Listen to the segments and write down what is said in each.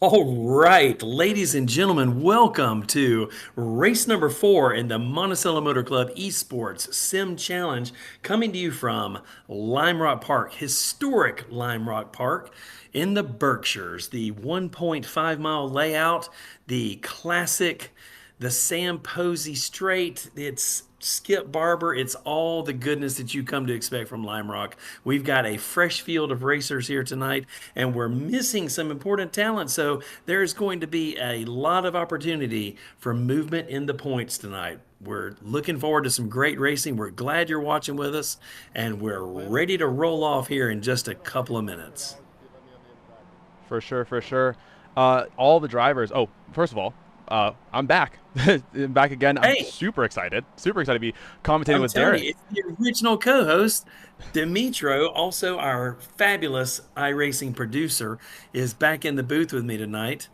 All right, ladies and gentlemen, welcome to race number 4 in the Monticello Motor Club Esports Sim Challenge, coming to you from Lime Rock Park, historic Lime Rock Park in the Berkshires. The 1.5-mile layout, the classic, the Sam Posey Straight. It's Skip Barber. It's all the goodness that you come to expect from Lime Rock. We've got a fresh field of racers here tonight, and we're missing some important talent. So there's going to be a lot of opportunity for movement in the points tonight. We're looking forward to some great racing. We're glad you're watching with us, and we're ready to roll off here in just a couple of minutes. For sure, for sure. All the drivers. Oh, first of all, I'm back. I'm back again. I'm super excited. Super excited to be commentating with Derek. It's the original co-host, Dimitro, also our fabulous iRacing producer, is back in the booth with me tonight.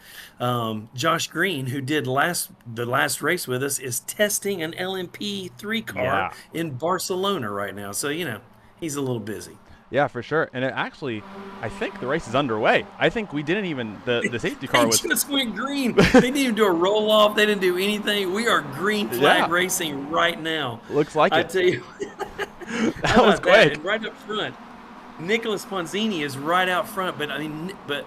Josh Green, who did the last race with us, is testing an LMP3 car in Barcelona right now. So, you know, he's a little busy. Yeah, for sure. And it actually, I think the race is underway. I think we didn't even the safety car They was. just went green. They didn't even do a roll off. They didn't do anything. We are green flag Yeah, racing right now. looks like I it. tell you, how That was about that? quick. And right up front, Nicholas Ponzini is right out front, but I mean, but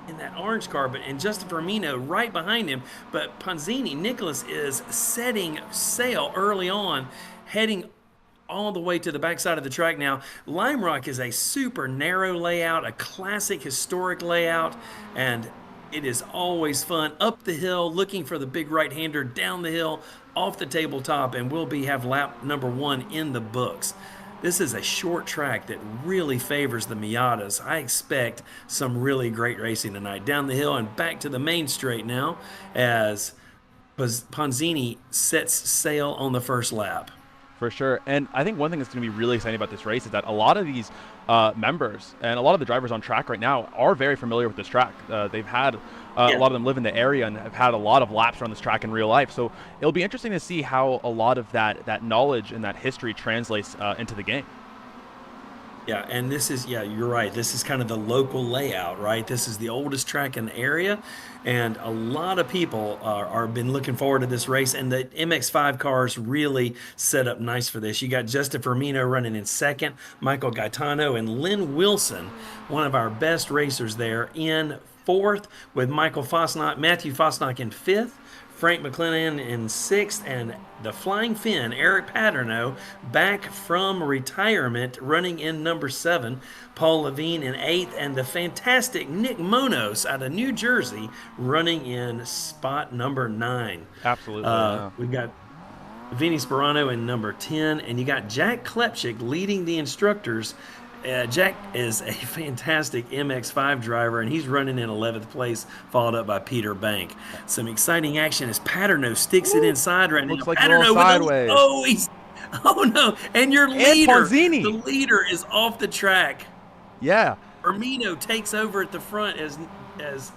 in that orange car, but and Justin Firmino right behind him. But Ponzini, Nicholas is setting sail early on, heading all the way to the backside of the track now. Lime Rock is a super narrow layout, a classic historic layout, and it is always fun. Up the hill, looking for the big right-hander, down the hill, off the tabletop, and we'll have lap number 1 in the books. This is a short track that really favors the Miatas. I expect some really great racing tonight. Down the hill and back to the main straight now as Ponzini sets sail on the first lap. For sure. And I think one thing that's going to be really exciting about this race is that a lot of these members and a lot of the drivers on track right now are very familiar with this track. They've had a lot of them live in the area and have had a lot of laps around this track in real life. So it'll be interesting to see how a lot of that knowledge and that history translates into the game. Yeah, and this is, yeah, you're right. This is kind of the local layout, right? This is the oldest track in the area, and a lot of people are been looking forward to this race, and the MX-5 cars really set up nice for this. You got Justin Firmino running in second, Michael Gaetano and Lynn Wilson, one of our best racers there, in fourth, with Matthew Fosnock in fifth, Frank McLennan in sixth, and the Flying Finn, Eric Paterno, back from retirement, running in number 7, Paul Levine in eighth, and the fantastic Nick Monos out of New Jersey running in spot number 9. Absolutely. Yeah. We've got Vinny Sperano in number 10, and you got Jack Klepchik leading the instructors. Jack is a fantastic MX-5 driver, and he's running in 11th place, followed up by Peter Bank. Some exciting action as Paterno sticks it inside right now. Looks like Paterno sideways. Oh no! And your leader, Ponzini. the leader, is off the track. Yeah. Firmino takes over at the front as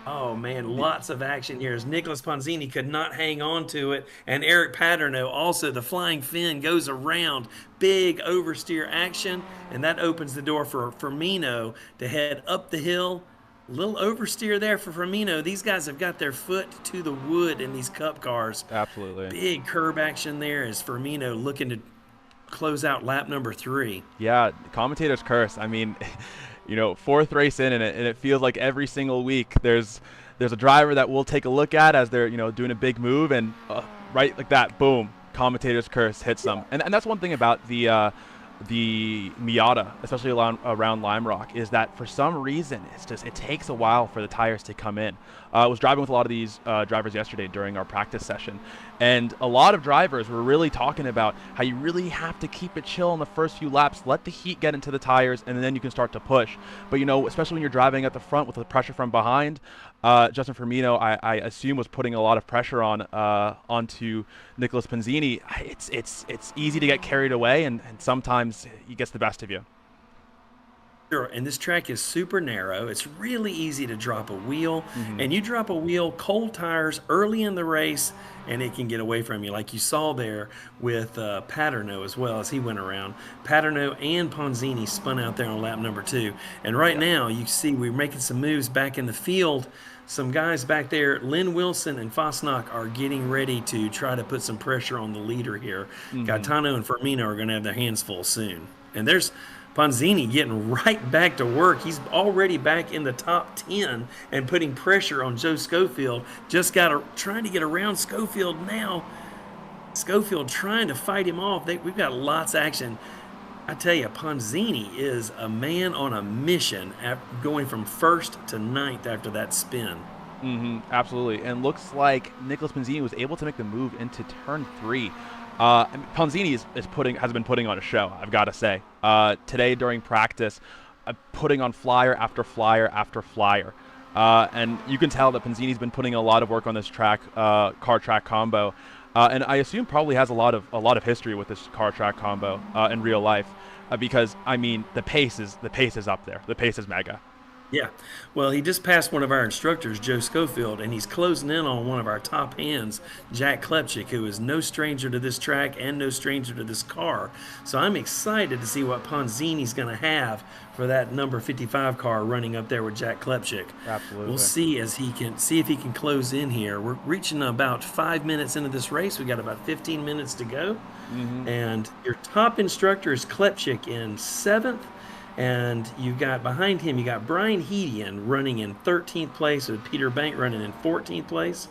oh man, lots of action here as Nicholas Ponzini could not hang on to it, and Eric Paterno also, the Flying Finn, goes around. Big oversteer action, and that opens the door for Firmino to head up the hill. A little oversteer there for Firmino. These guys have got their foot to the wood in these cup cars. Absolutely. Big curb action there as Firmino looking to close out lap number 3. Yeah, commentator's curse. I mean, you know, 4th race in, and it feels like every single week there's a driver that we'll take a look at as they're, you know, doing a big move, and right like that, boom, commentator's curse hits them. And that's one thing about the Miata, especially around Lime Rock, is that for some reason it takes a while for the tires to come in. I was driving with a lot of these drivers yesterday during our practice session, and a lot of drivers were really talking about how you really have to keep it chill in the first few laps, let the heat get into the tires, and then you can start to push. But you know, especially when you're driving at the front with the pressure from behind, Justin Firmino, I assume, was putting a lot of pressure onto Nicholas Ponzini. It's easy to get carried away, and sometimes he gets the best of you. Sure, and this track is super narrow. It's really easy to drop a wheel, and you drop a wheel, cold tires early in the race, and it can get away from you, like you saw there with Paterno as well as he went around. Paterno and Ponzini spun out there on lap number 2, and right now you see we're making some moves back in the field. Some guys back there, Lynn Wilson and Fosnock, are getting ready to try to put some pressure on the leader here. Gaetano and Firmino are going to have their hands full soon, and there's Ponzini getting right back to work. He's already back in the top 10 and putting pressure on Joe Schofield. Just trying to get around Schofield now. Schofield trying to fight him off. We've got lots of action. I tell you, Ponzini is a man on a mission, going from 1st to 9th after that spin. Absolutely. And looks like Nicholas Ponzini was able to make the move into turn 3. Ponzini has been putting on a show, I've got to say. Today during practice, putting on flyer after flyer after flyer. And you can tell that Ponzini's been putting a lot of work on this track, car-track combo. And I assume probably has a lot of history with this car-track combo in real life. Because, I mean, the pace is up there. The pace is mega. Yeah. Well, he just passed one of our instructors, Joe Schofield, and he's closing in on one of our top hands, Jack Klepchik, who is no stranger to this track and no stranger to this car. So I'm excited to see what Ponzini's going to have for that number 55 car running up there with Jack Klepchik. We'll Absolutely. see as he can see if he can close in here. We're reaching about 5 minutes into this race. We got about 15 minutes to go. Hmm. And your top instructor is Klepchik in seventh. And you got behind him, you got Brian Hedian running in 13th place with Peter Bank running in 14th place.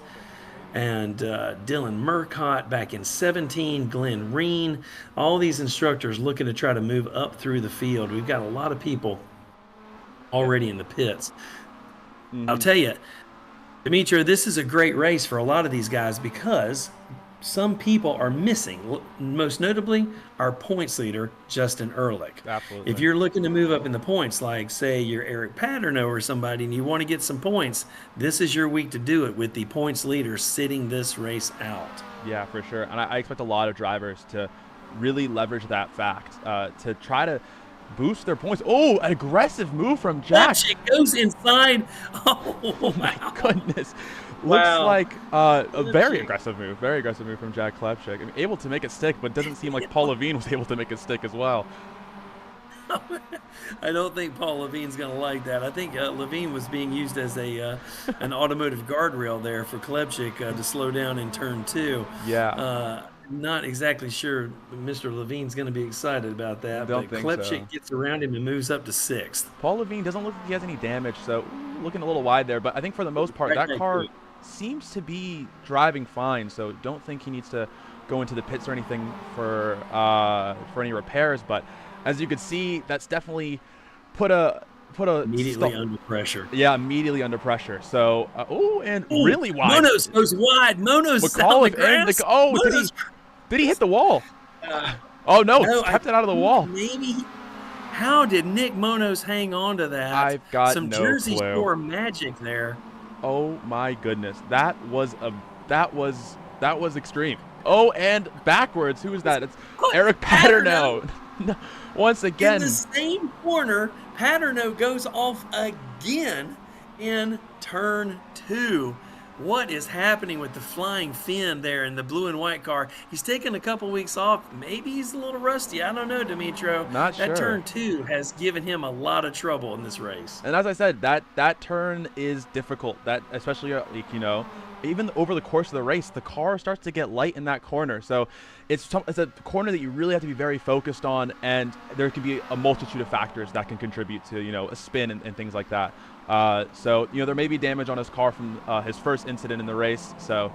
And Dylan Murcott back in 17, Glenn Reen. All these instructors looking to try to move up through the field. We've got a lot of people Yeah. already in the pits. I'll Hmm. tell you, Demetrio, this is a great race for a lot of these guys because some people are missing. Most notably, our points leader, Justin Ehrlich. If Absolutely. you're looking to move up in the points, like say you're Eric Paterno or somebody, and you want to get some points, this is your week to do it with the points leader sitting this race out. Yeah, for sure. And I expect a lot of drivers to really leverage that fact to try to boost their points. Oh, an aggressive move from Jack. Left goes inside. Oh Oh, my wow. goodness. Looks Wow. like a very Lipstick. aggressive move. Very aggressive move from Jack Klepchik. I mean, able to make it stick, but doesn't seem like Paul Levine was able to make it stick as well. I don't think Paul Levine's going to like that. I think Levine was being used as a an automotive guardrail there for Klebchik to slow down in turn two. Yeah, Not exactly sure Mr. Levine's going to be excited about that, don't but think so. Klebchik gets around him and moves up to sixth. Paul Levine doesn't look like he has any damage, so looking a little wide there. But I think for the most part, Right that next to car it. seems to be driving fine. So don't think he needs to go into the pits or anything for any repairs. But as you can see, that's definitely put a Immediately under pressure. yeah, immediately under pressure. So oh, and Ooh, really wide. Monos goes wide. Monos is out on the McAuliffe and grass. oh, Monos. did he hit the wall? Uh, Oh no, no, I kept it out of the think wall. maybe. How did Nick Monos hang on to that? I've got Some no Jersey clue. Shore magic there. Oh my goodness, that was extreme. Oh, and backwards. Who is that? It's Put Eric Paterno Paterno. Once in the again, same corner. Paterno goes off again in turn two. What is happening with the flying fin there in the blue and white car? He's taken a couple weeks off. Maybe he's a little rusty. I don't know, Dimitro. not That sure. turn two has given him a lot of trouble in this race. And as I said, that turn is difficult. That especially like even over the course of the race, the car starts to get light in that corner. So it's a corner that you really have to be very focused on, and there can be a multitude of factors that can contribute to a spin and things like that. So there may be damage on his car from his first incident in the race. So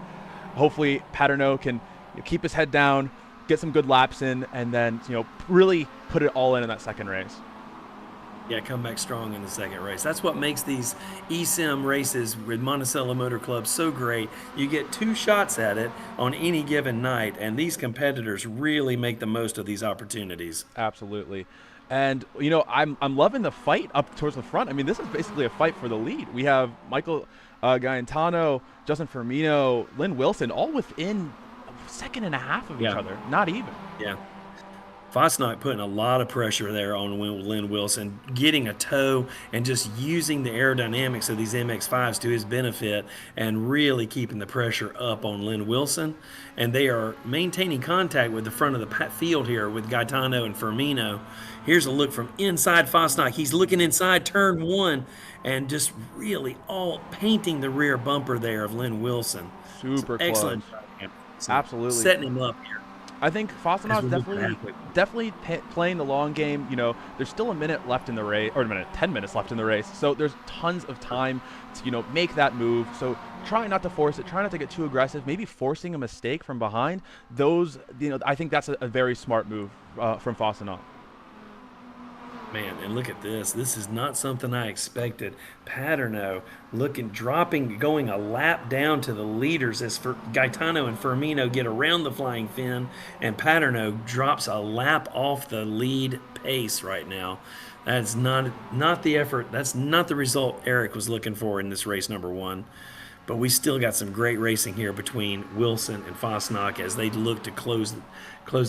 hopefully Paterno can keep his head down, get some good laps in, and then really put it all in that second race. Yeah, come back strong in the second race. That's what makes these eSIM races with Monticello Motor Club so great. You get two shots at it on any given night, and these competitors really make the most of these opportunities. Absolutely. And I'm loving the fight up towards the front. I mean, this is basically a fight for the lead. We have Michael Gaetano, Justin Firmino, Lynn Wilson, all within a second and a half of each Yeah, other. Not even. yeah. Fosnock putting a lot of pressure there on Lynn Wilson, getting a tow and just using the aerodynamics of these MX-5s to his benefit and really keeping the pressure up on Lynn Wilson. And they are maintaining contact with the front of the field here with Gaetano and Firmino. Here's a look from inside Fosnock. He's looking inside turn one and just really all painting the rear bumper there of Lynn Wilson. Some Super close. excellent Absolutely. setting him up here I think as Fossenbach's we move definitely past it. definitely playing the long game. There's still a minute left in the race, or a minute, 10 minutes left in the race. So there's tons of time to make that move. So try not to force it. Try not to get too aggressive. Maybe forcing a mistake from behind. Those, I think that's a very smart move from Fossenbach. Man, and look at this. This is not something I expected. Paterno going a lap down to the leaders as Gaetano and Firmino get around the flying fin, and Paterno drops a lap off the lead pace right now. That's not the effort. That's not the result Eric was looking for in this race number one. but we still got some great racing here between Wilson and Fosnock as they look to close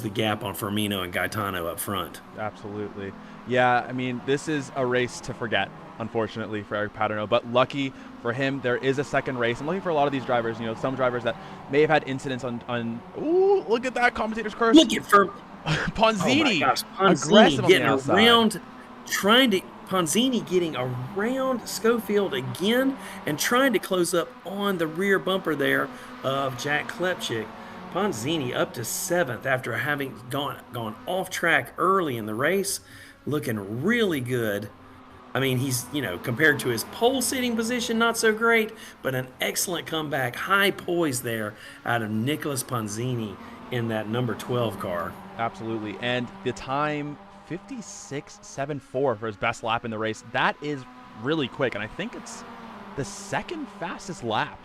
the gap on Firmino and Gaetano up front. Absolutely. Yeah, I mean, this is a race to forget, unfortunately, for Eric Paterno. But lucky for him, there is a second race. I'm looking for a lot of these drivers, some drivers that may have had incidents on ooh, look at that commentator's curse. Look at Ponzini. Oh my gosh, Aggressive Ponzini on getting the outside. around, Ponzini getting around Schofield again and trying to close up on the rear bumper there of Jack Klepchik. Ponzini up to 7th after having gone off track early in the race, looking really good. I mean, he's, compared to his pole sitting position, not so great, but an excellent comeback, high poise there out of Nicholas Ponzini in that number 12 car. Absolutely. And the time 56.74 for his best lap in the race. That is really quick. And I think it's the second fastest lap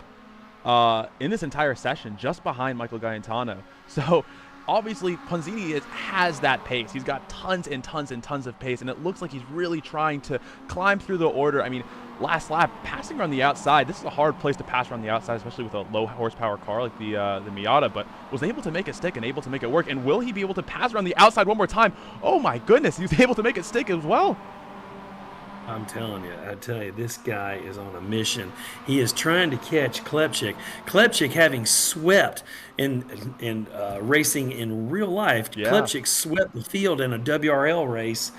in this entire session, just behind Michael Gaetano. So obviously Ponzini has that pace. He's got tons and tons and tons of pace, and it looks like he's really trying to climb through the order. I mean, last lap, passing around the outside, this is a hard place to pass around the outside, especially with a low horsepower car like the Miata, but was able to make it stick and able to make it work. And will he be able to pass around the outside one more time? Oh my goodness, he's able to make it stick as well. I'm telling you, I tell you, this guy is on a mission. He is trying to catch Klepchik. Klepchik having swept in racing in real life. Yeah. Klepchik swept the field in a WRL race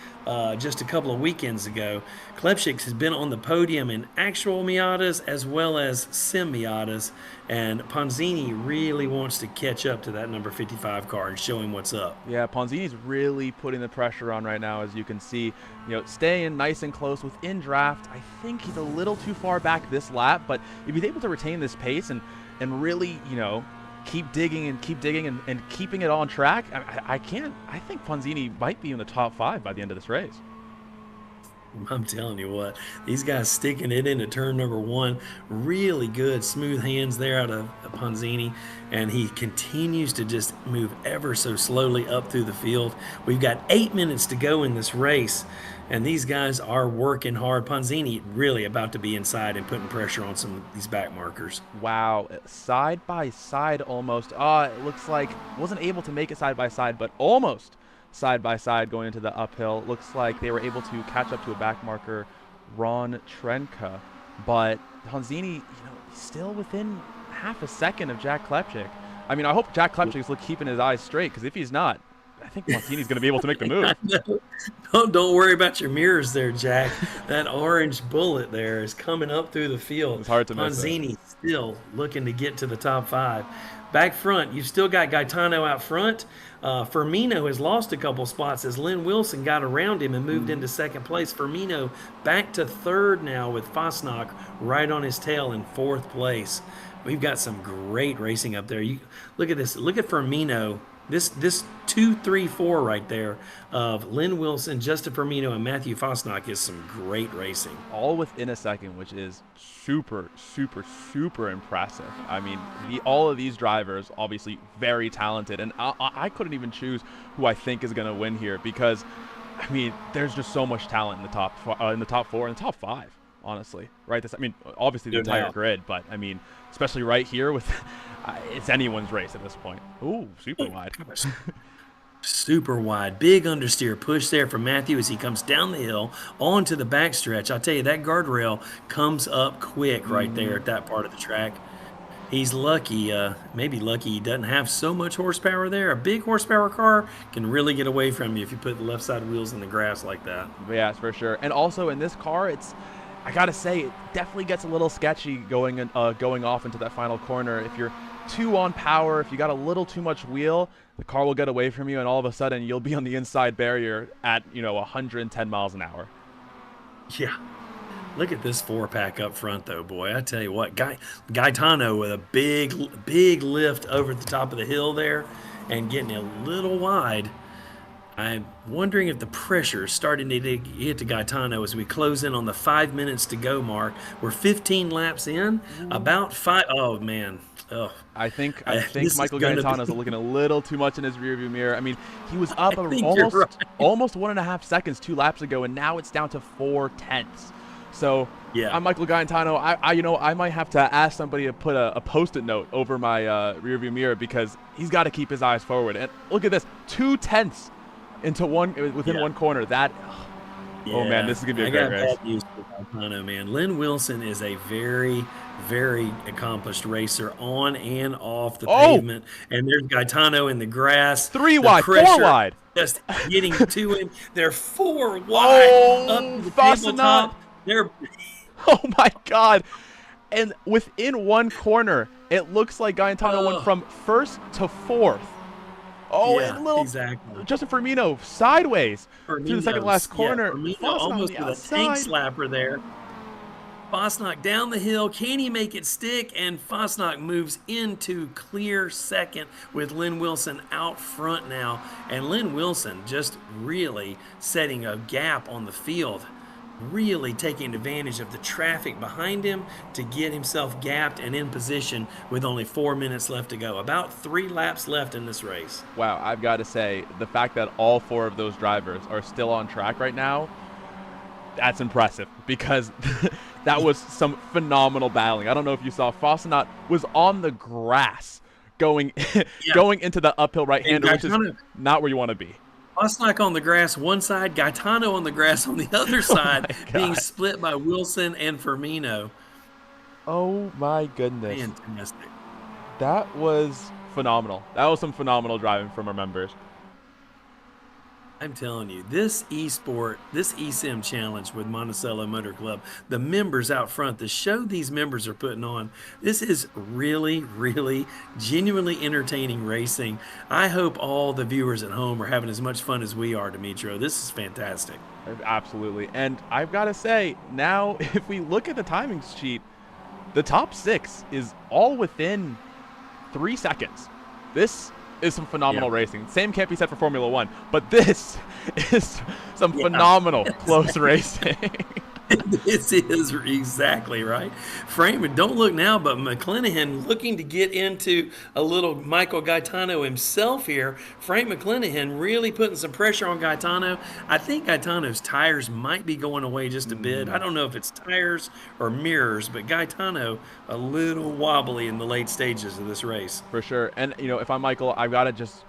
just a couple of weekends ago. Klepchik has been on the podium in actual Miatas as well as sim Miatas, and Ponzini really wants to catch up to that number 55 car and show him what's up. Yeah, Ponzini's really putting the pressure on right now, as you can see. Staying nice and close within draft. I think he's a little too far back this lap, but if he's able to retain this pace and really, keep digging and keeping it on track, I think Ponzini might be in the top 5 by the end of this race. I'm telling you what, these guys sticking it into turn number 1, really good, smooth hands there out of Ponzini, and he continues to just move ever so slowly up through the field. We've got 8 minutes to go in this race, and these guys are working hard. Ponzini really about to be inside and putting pressure on some of these back markers. Wow, side by side almost. It looks like wasn't able to make it side by side, but almost side by side going into the uphill. Looks like they were able to catch up to a back marker, Ron Trenka, but Ponzini, still within half a second of Jack Klepchik. I mean, I hope Jack Klepchik's keeping his eyes straight, because if he's not, I think Ponzini's going to be able to make the move. Don't worry about your mirrors there, Jack. That orange bullet there is coming up through the field. It's hard to miss. Ponzini still looking to get to the top 5. Back front, you've still got Gaetano out front. Firmino has lost a couple spots as Lynn Wilson got around him and moved into second place. Firmino back to 3rd now with Fosnock right on his tail in 4th place. We've got some great racing up there. You look at this. Look at Firmino. This 2, 3, 4 right there of Lynn Wilson, Justin Firmino, and Matthew Fosnock is some great racing. All within a second, which is super, super, super impressive. I mean, all of these drivers, obviously very talented, and I couldn't even choose who I think is going to win here, because, I mean, there's just so much talent in the top 4 and the top 5. Honestly, right? Obviously the entire grid, but I mean, especially right here with it's anyone's race at this point. Ooh, super wide. Super wide. Big understeer push there from Matthew as he comes down the hill onto the backstretch. I'll tell you, that guardrail comes up quick right there at that part of the track. He's lucky, maybe lucky he doesn't have so much horsepower there. A big horsepower car can really get away from you if you put the left side wheels in the grass like that. Yeah, for sure. And also in this car, I gotta say, it definitely gets a little sketchy going off into that final corner. If you're too on power, if you got a little too much wheel, the car will get away from you, and all of a sudden you'll be on the inside barrier at 110 miles an hour. Yeah. Look at this 4-pack up front, though, boy. I tell you what, Gaetano with a big lift over the top of the hill there and getting a little wide. I'm wondering if the pressure is starting to hit to Gaetano as we close in on the 5 minutes to go mark. We're 15 laps in, about 5. Oh, man. Oh. I think Michael Gaetano is looking a little too much in his rearview mirror. I mean, he was up almost 1.5 seconds 2 laps ago, and now it's down to 4/10. So Yeah. I'm Michael Gaetano. I might have to ask somebody to put a post-it note over my rearview mirror because he's got to keep his eyes forward. And look at this, 2/10 into within Yeah. one corner. Oh man, Yeah, this is gonna be a I great got bad race. news for Gaetano, man. Lynn Wilson is a very, very accomplished racer on and off the Oh, pavement. And there's Gaetano in the grass. three The wide, four pressure wide. just getting to him. They're 4 wide up Oh, to the Fastenat. tabletop. They're Oh my God. And within one corner, it looks like Gaetano went oh from first to fourth. Oh, and yeah, a little exactly. Justin Firmino sideways through the second last corner. Firmino Fossing on almost the with a tank outside. slapper there. Fosnock down the hill. Can he make it stick? And Fosnock moves into clear second with Lynn Wilson out front now. And Lynn Wilson just really setting a gap on the field, really taking advantage of the traffic behind him to get himself gapped and in position with only 4 minutes left to go. About 3 laps left in this race. Wow, I've got to say, the fact that all 4 of those drivers are still on track right now, that's impressive because that was some phenomenal battling. I don't know if you saw, Fossenot was on the grass going Yeah. going into the uphill right-hander, which is Gaetano, not where you want to be. Fosnock on the grass one side, Gaetano on the grass on the other side, Oh being God. split by Wilson and Firmino. Oh my goodness. Fantastic. That was phenomenal. That was some phenomenal driving from our members. I'm telling you, this eSIM challenge with Monticello Motor Club, the members out front, the show these members are putting on, this is really, really genuinely entertaining racing. I hope all the viewers at home are having as much fun as we are, Demetrio. This is fantastic. Absolutely. And I've got to say, now, if we look at the timing sheet, the top 6 is all within 3 seconds. This is some phenomenal racing. Same can't be said for Formula One, but this is some phenomenal close racing. This is exactly right. Frankman, don't look now, but McClanahan looking to get into a little Michael Gaetano himself here. Frank McClanahan really putting some pressure on Gaetano. I think Gaetano's tires might be going away just a bit. I don't know if it's tires or mirrors, but Gaetano a little wobbly in the late stages of this race. For sure. And, if I'm Michael, I've got to just,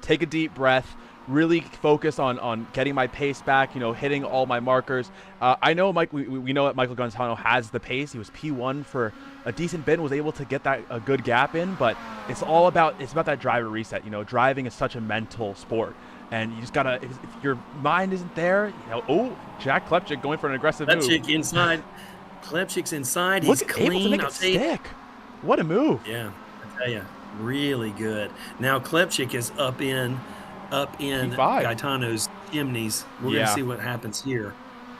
take a deep breath, really focus on getting my pace back, hitting all my markers. I know we know that Michael Gaetano has the pace. He was P1 for a decent bit and was able to get a good gap in, but it's about that driver reset. Driving is such a mental sport. And you just gotta, if your mind isn't there, Jack Klepchik going for an aggressive move. Klepchik inside. Klepchik's inside. Look, He's clean. able to make it stick. What a move. Yeah, I tell you, really good. Now Klepchik is up in P5. Gaetano's chimneys. We're going to see what happens here.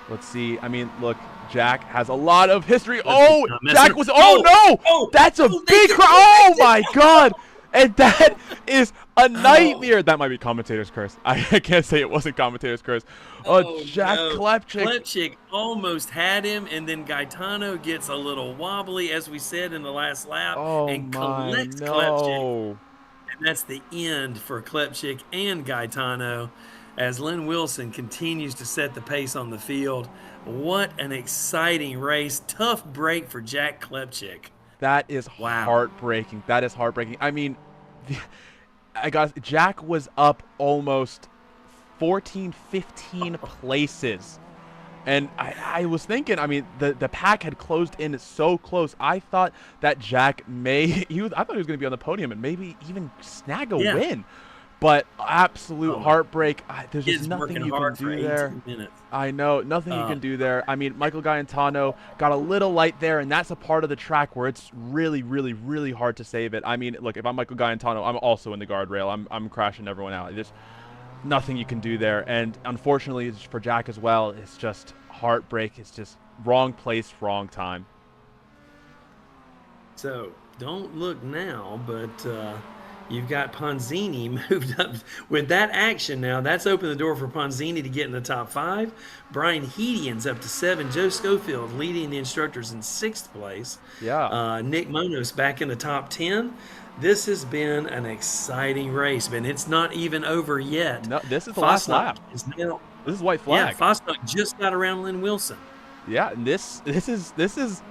Let's see. I mean, look, Jack has a lot of history. Jack was. That's a big crash. Oh my God. And that is a nightmare. That might be commentator's curse. I can't say it wasn't commentator's curse. Jack Klepchik. Klepchik almost had him, and then Gaetano gets a little wobbly, as we said in the last lap, and collects Klepchik. And that's the end for Klepchik and Gaetano as Lynn Wilson continues to set the pace on the field. What an exciting race. Tough break for Jack Klepchik. That is heartbreaking. That is heartbreaking. I mean, Jack was up almost 14, 15 places. And I was thinking, I mean, the pack had closed in so close. I thought that Jack I thought he was going to be on the podium and maybe even snag a win. But absolute heartbreak. There's just nothing you can do there. I know, nothing you can do there. I mean, Michael Gaetano got a little light there, and that's a part of the track where it's really, really, really hard to save it. I mean, look, if I'm Michael Gaetano, I'm also in the guardrail. I'm crashing everyone out. There's nothing you can do there. And unfortunately, for Jack as well, it's just heartbreak. It's just wrong place, wrong time. So, don't look now, but you've got Ponzini moved up with that action now. That's opened the door for Ponzini to get in the top 5. Brian Hedian's up to 7. Joe Schofield leading the instructors in 6th place. Yeah. Nick Monos back in the top 10. This has been an exciting race, but it's not even over yet. No, this is the last lap. This is white flag. Yeah, Fosnock just got around Lynn Wilson. Yeah, and this is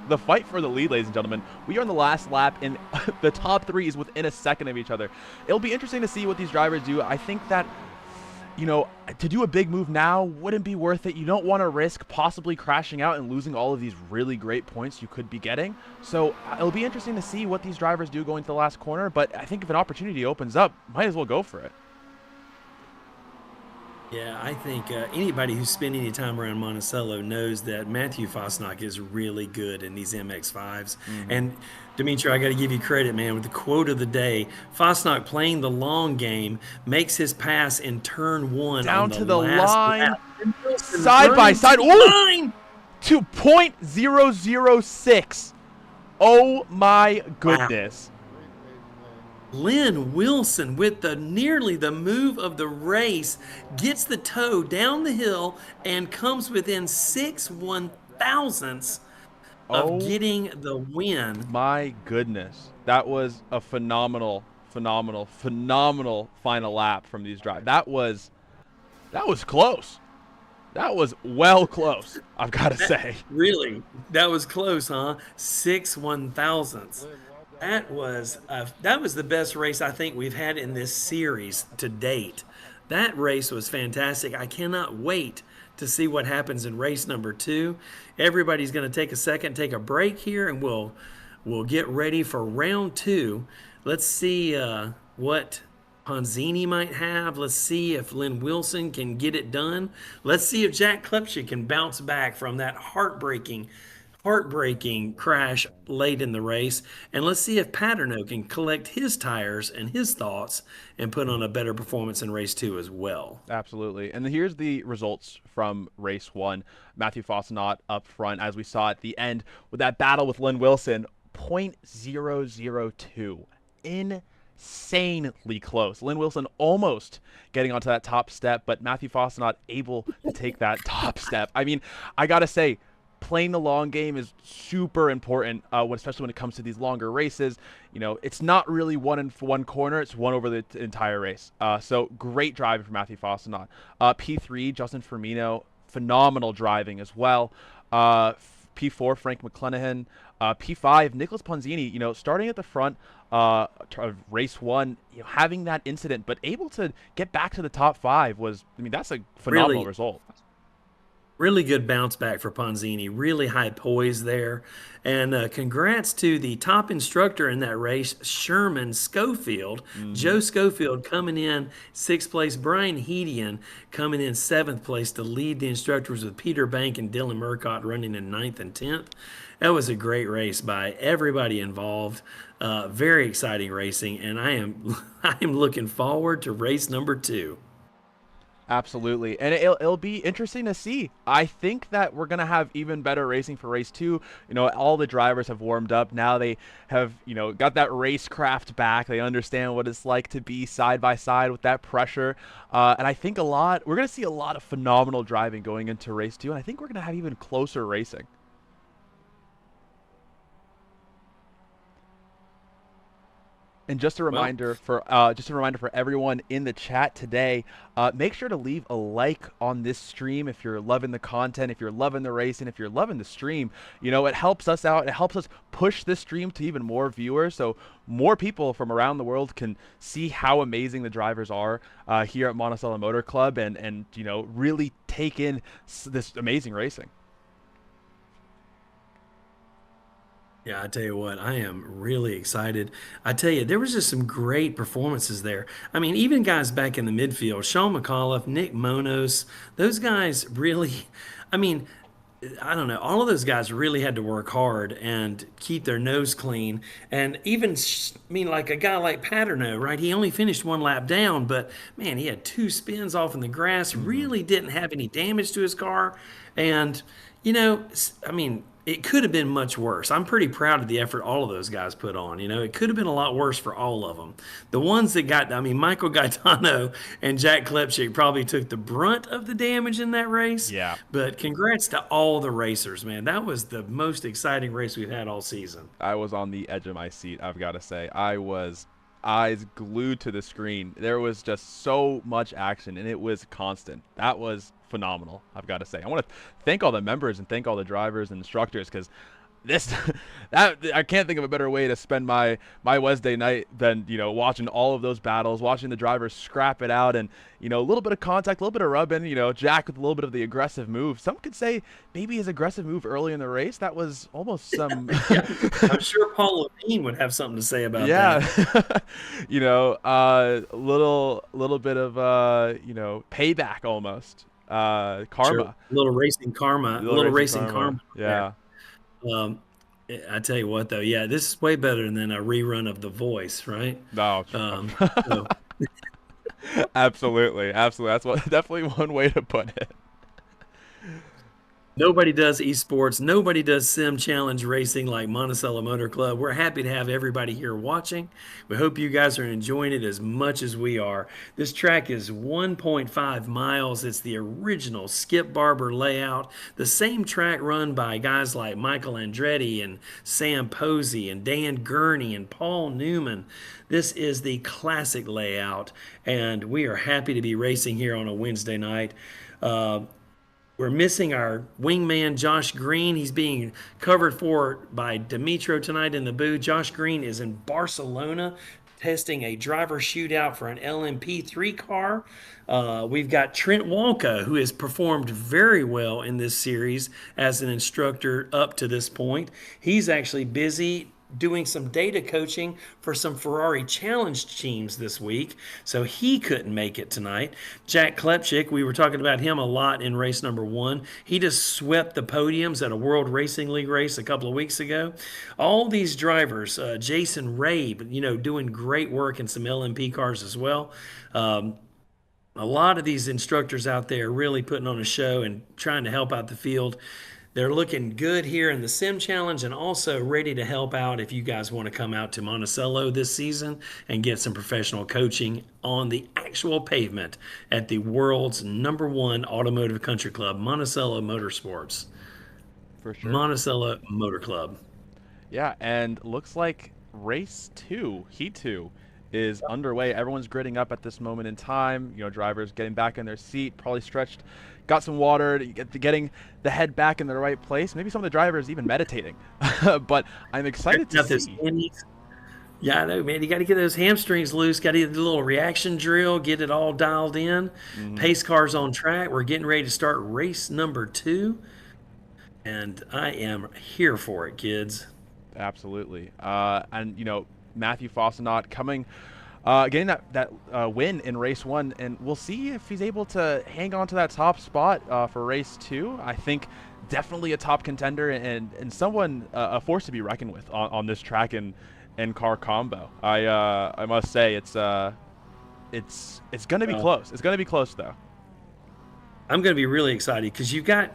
the fight for the lead, ladies and gentlemen. We are in the last lap, and the top three is within a second of each other. It'll be interesting to see what these drivers do. I think that, to do a big move now wouldn't be worth it. You don't want to risk possibly crashing out and losing all of these really great points you could be getting. So it'll be interesting to see what these drivers do going to the last corner. But I think if an opportunity opens up, might as well go for it. Yeah, I think anybody who's spent any time around Monticello knows that Matthew Fosnock is really good in these MX5s. Mm-hmm. And Dimitri, I got to give you credit, man, with the quote of the day. Fosnock playing the long game makes his pass in turn one on Down the to the last line, lap. And Wilson side by running to side. the Ooh! line. To .006. Oh my Wow. goodness. Lynn Wilson with the nearly the move of the race gets the toe down the hill and comes within 6/1000ths of Oh getting the win. my goodness. That was a phenomenal, phenomenal, phenomenal final lap from these drives. That was close. That was well close, I've got to say. Really, that was close, huh? 6/1000ths. That was the best race I think we've had in this series to date. That race was fantastic. I cannot wait to see what happens in race number two. Everybody's going to take a second, take a break here, and we'll get ready for round two. Let's see what Ponzini might have. Let's see if Lynn Wilson can get it done. Let's see if Jack Klepsche can bounce back from that heartbreaking crash late in the race. And let's see if Paterno can collect his tires and his thoughts and put on a better performance in race two as well. Absolutely. And here's the results from race one. Matthew Fosnot up front, as we saw at the end with that battle with Lynn Wilson, .002. Insanely close. Lynn Wilson almost getting onto that top step, but Matthew Fosnot able to take that top step. I mean, I got to say, playing the long game is super important, especially when it comes to these longer races. It's not really one in one corner; it's one over the entire race. So great driving for Matthew Fosnot. P3, Justin Firmino, phenomenal driving as well. P4, Frank McClenaghan. P5, Nicholas Ponzini. Starting at the front of race one, having that incident, but able to get back to the top five that's a phenomenal Really, result. really good bounce back for Ponzini. Really high poise there. And congrats to the top instructor in that race, Sherman Schofield. Mm-hmm. Joe Schofield coming in sixth place. Brian Hedian coming in seventh place to lead the instructors with Peter Bank and Dylan Murcott running in ninth and 10th. That was a great race by everybody involved. Very exciting racing. And I am looking forward to race number two. Absolutely. And it'll be interesting to see. I think that we're going to have even better racing for race two. All the drivers have warmed up. Now they have, got that racecraft back. They understand what it's like to be side by side with that pressure. And I think we're going to see a lot of phenomenal driving going into race two. And I think we're going to have even closer racing. And just a Well, reminder for everyone in the chat today, make sure to leave a like on this stream if you're loving the content, if you're loving the racing, if you're loving the stream. It helps us out. It helps us push this stream to even more viewers, so more people from around the world can see how amazing the drivers are here at Monticello Motor Club, and really take in this amazing racing. Yeah, I tell you what, I am really excited. I tell you, there was just some great performances there. I mean, even guys back in the midfield, Sean McAuliffe, Nick Monos, those guys really, I mean, I don't know, all of those guys really had to work hard and keep their nose clean. And even, like a guy like Paterno, right? He only finished one lap down, but man, he had two spins off in the grass, Mm-hmm. really didn't have any damage to his car. And, I mean, it could have been much worse. I'm pretty proud of the effort all of those guys put on. It could have been a lot worse for all of them. The ones that Michael Gaetano and Jack Klepchik probably took the brunt of the damage in that race. Yeah. But congrats to all the racers, man. That was the most exciting race we've had all season. I was on the edge of my seat, I've got to say. I was eyes glued to the screen. There was just so much action, and it was constant. That was phenomenal, I've got to say. I want to thank all the members and thank all the drivers and instructors, because this that I can't think of a better way to spend my Wednesday night than, watching all of those battles, watching the drivers scrap it out, and a little bit of contact, a little bit of rubbing, Jack with a little bit of the aggressive move. Some could say maybe his aggressive move early in the race, that was almost some Yeah, I'm sure Paul Levine would have something to say about yeah. that. Little bit of payback almost, Sure, karma. a little racing karma there. Yeah. Um, I tell you what, though, yeah, this is way better than a rerun of The Voice, right? No. So Absolutely. That's definitely one way to put it. nobody does esports, nobody does sim challenge racing like Monticello Motor Club. We're happy to have everybody here watching. We hope you guys are enjoying it as much as we are. This track is 1.5 miles. It's the original Skip Barber layout, the same track run by guys like Michael Andretti and Sam Posey and Dan Gurney and Paul Newman. This is the classic layout, and we are happy to be racing here on a Wednesday night. We're missing our wingman, Josh Green. He's being covered for by Dimitro tonight in the booth. Josh Green is in Barcelona testing a driver shootout for an LMP3 car. We've got Trent Walka, who has performed very well in this series as an instructor up to this point. He's actually busy doing some data coaching for some Ferrari Challenge teams this week, so he couldn't make it tonight. Jack Klepchik, we were talking about him a lot in race number 1. He just swept the podiums at a World Racing League race a couple of weeks ago. All these drivers, Jason Rabe, doing great work in some LMP cars as well. A lot of these instructors out there really putting on a show and trying to help out the field. They're looking good here in the Sim Challenge and also ready to help out if you guys want to come out to Monticello this season and get some professional coaching on the actual pavement at the world's #1 automotive country club, Monticello Motorsports. For sure. Monticello Motor Club. Yeah, and looks like race 2, Heat 2, is underway. Everyone's gritting up at this moment in time. Drivers getting back in their seat, probably stretched, got some water, getting the head back in the right place. Maybe some of the drivers even meditating. But I'm excited to see. Yeah, I know, man. You got to get those hamstrings loose. Got to get a little reaction drill, get it all dialed in. Pace cars on track. We're getting ready to start race number 2. And I am here for it, kids. Absolutely. And, Matthew Fossenot coming, getting that win in race 1, and we'll see if he's able to hang on to that top spot for race 2. I think definitely a top contender and someone, a force to be reckoned with on this track and car combo. I must say it's going to be close. It's going to be close though. I'm going to be really excited because you've got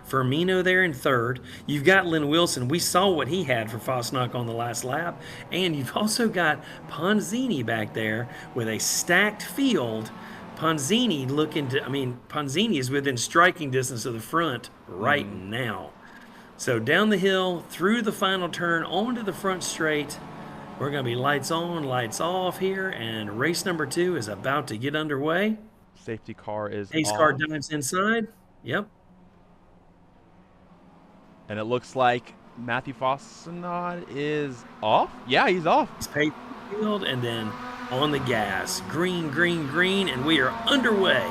Firmino there in third. You've got Lynn Wilson. We saw what he had for Fosnock on the last lap. And you've also got Ponzini back there with a stacked field. Ponzini is within striking distance of the front right now. So down the hill, through the final turn, onto the front straight. We're going to be lights on, lights off here. And race number 2 is about to get underway. Safety car is Pace car dives inside. Yep. And it looks like Matthew Fossenot is off. Yeah, he's off. He's paid field and then on the gas. Green, green, green, and we are underway.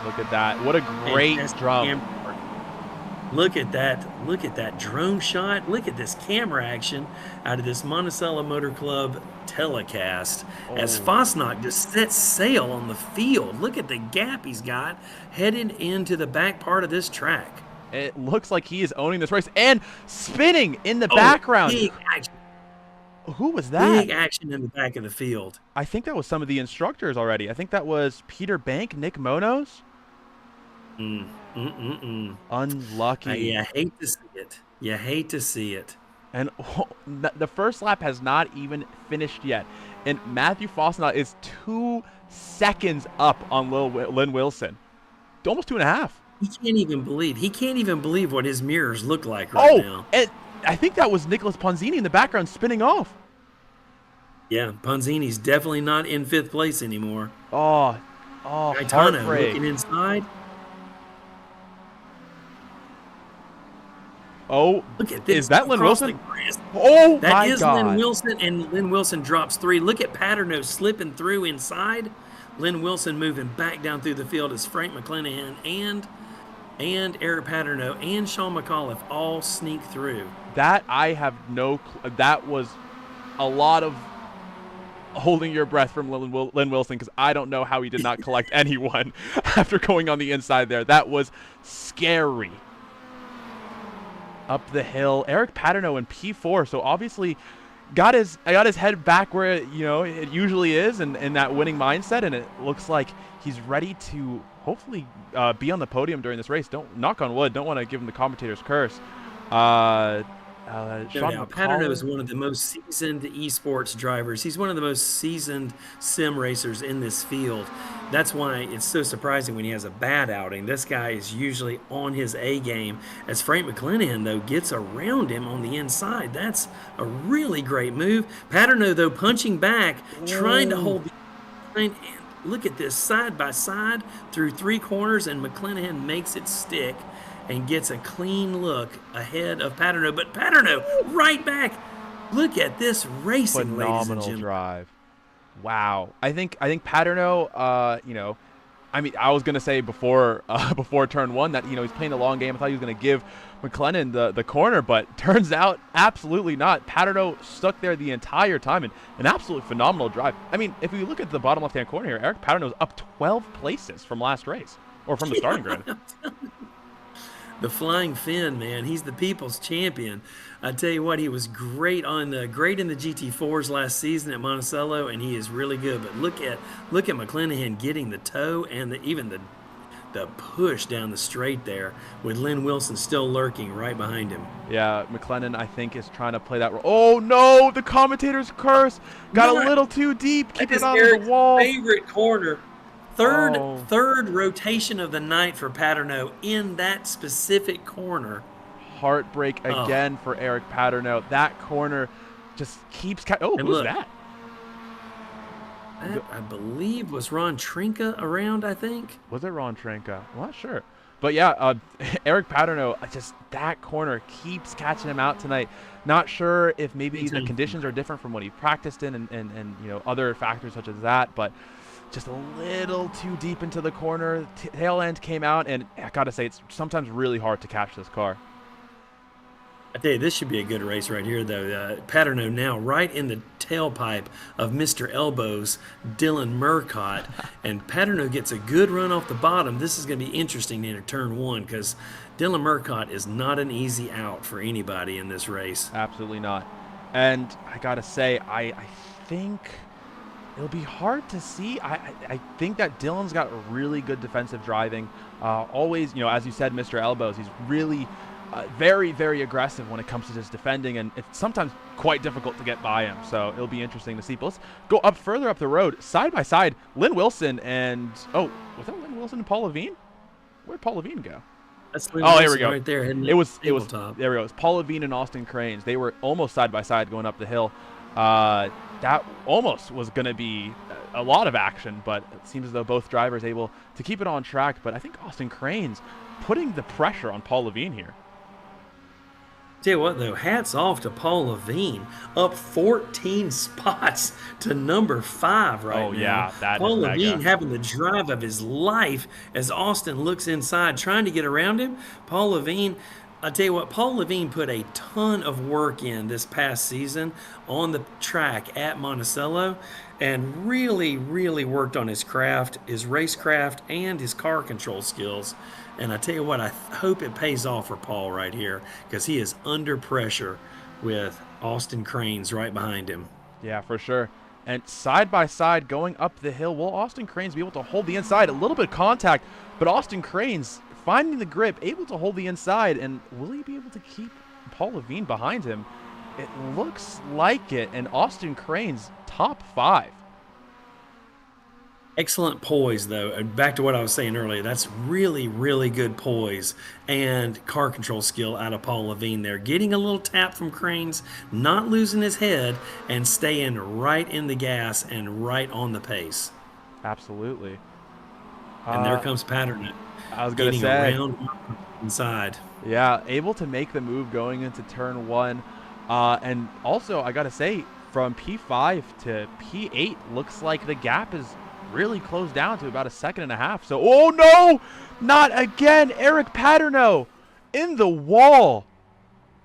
Look at that. What a great drum. Look at that. Look at that drone shot. Look at this camera action out of this Monticello Motor Club telecast as Fosnock just sets sail on the field. Look at the gap he's got headed into the back part of this track. It looks like he is owning this race and spinning in the background. Big action. Who was that? Big action in the back of the field. I think that was some of the instructors already. I think that was Peter Bank, Nick Monos. Unlucky. I hate to see it. You hate to see it. And the first lap has not even finished yet. And Matthew Fossenot is 2 seconds up on Lynn Wilson. Almost 2.5. He can't even believe what his mirrors look like right now. And I think that was Nicholas Ponzini in the background spinning off. Yeah, Ponzini's definitely not in 5th place anymore. Gaetano looking inside. Oh, Look at is this that Lynn across the Wilson? grass. Oh That my is Lynn God. Wilson, and Lynn Wilson drops 3. Look at Paterno slipping through inside. Lynn Wilson moving back down through the field as Frank McClanahan and Eric Paterno and Sean McAuliffe all sneak through. That I have no that was a lot of holding your breath from Lynn Wilson, because I don't know how he did not collect anyone after going on the inside there. That was scary. Up the hill, Eric Paterno in P4, so obviously got his head back where it usually is, and in that winning mindset, and it looks like he's ready to hopefully be on the podium during this race. Don't knock on wood. Don't want to give him the commentator's curse. No Sean doubt. Paterno is McAuliffe. one of the most seasoned esports drivers. He's one of the most seasoned sim racers in this field. That's why it's so surprising when he has a bad outing. This guy is usually on his A game. As Frank McClanahan, though, gets around him on the inside. That's a really great move. Paterno, though, punching back, trying to hold the line. And look at this, side by side through 3 corners, and McClanahan makes it stick and gets a clean look ahead of Paterno. But Paterno right back. Look at this racing, ladies and Phenomenal gentlemen. drive. Wow. I think Paterno, I mean, I was gonna say before before turn 1 that he's playing the long game. I thought he was gonna give McClellan the corner, but turns out absolutely not. Paterno stuck there the entire time, and an absolutely phenomenal drive. I mean, if we look at the bottom left-hand corner here, Eric Paterno's up 12 places from last race, or from the starting grid. The Flying Finn, man, he's the people's champion. I tell you what, he was great in the GT4s last season at Monticello, and he is really good. But look at McClanahan getting the toe and even the push down the straight there, with Lynn Wilson still lurking right behind him. Yeah, McClellan, I think, is trying to play that role. Oh no, the commentator's curse got a little too deep. Keep it on Eric's the wall. favorite corner. Third rotation of the night for Paterno in that specific corner. Heartbreak again for Eric Paterno. That corner just keeps. Who's that? That, I believe, was Ron Trinka around, I think. Was it Ron Trinka? I'm not sure. But yeah, Eric Paterno, just that corner keeps catching him out tonight. Not sure if maybe the conditions are different from what he practiced in, and other factors such as that, but just a little too deep into the corner. Tail end came out, and I gotta say, it's sometimes really hard to catch this car. I tell you, this should be a good race right here, though. Paterno now right in the tailpipe of Mr. Elbows, Dylan Murcott, and Paterno gets a good run off the bottom. This is going to be interesting in turn 1, because Dylan Murcott is not an easy out for anybody in this race. Absolutely not. And I gotta say, I think it'll be hard to see. I think that Dylan's got really good defensive driving. Always, as you said, Mr. Elbows, he's really very, very aggressive when it comes to just defending, and it's sometimes quite difficult to get by him. So it'll be interesting to see. But let's go further up the road, side by side, Lynn Wilson and, was that Lynn Wilson and Paul Levine? Where'd Paul Levine go? That's Lynn Wilson here we go. Right there. It was there we go. It was Paul Levine and Austin Cranes. They were almost side by side going up the hill. That almost was going to be a lot of action, but it seems as though both drivers able to keep it on track. But I think Austin Cranes putting the pressure on Paul Levine here. Tell you what, though, hats off to Paul Levine, up 14 spots to number 5 right now. Oh, yeah, that Paul is Levine mega. having the drive of his life as Austin looks inside, trying to get around him. Paul Levine, I tell you what, Paul Levine put a ton of work in this past season on the track at Monticello, and really, really worked on his craft, his racecraft, and his car control skills. And I tell you what, I hope it pays off for Paul right here, because he is under pressure with Austin Cranes right behind him. Yeah, for sure. And side by side going up the hill, will Austin Cranes be able to hold the inside? A little bit of contact, but Austin Cranes finding the grip, able to hold the inside, and will he be able to keep Paul Levine behind him? It looks like it, and Austin Cranes top 5. Excellent poise, though. Back to what I was saying earlier, that's really, really good poise and car control skill out of Paul Levine there. Getting a little tap from Cranes, not losing his head, and staying right in the gas and right on the pace. Absolutely. And there comes Paterno. I was going to say, inside. Yeah, able to make the move going into turn one. And also, I got to say, from P5 to P8, looks like the gap is really closed down to about a second and a half. So, oh no! Not again! Eric Paterno in the wall.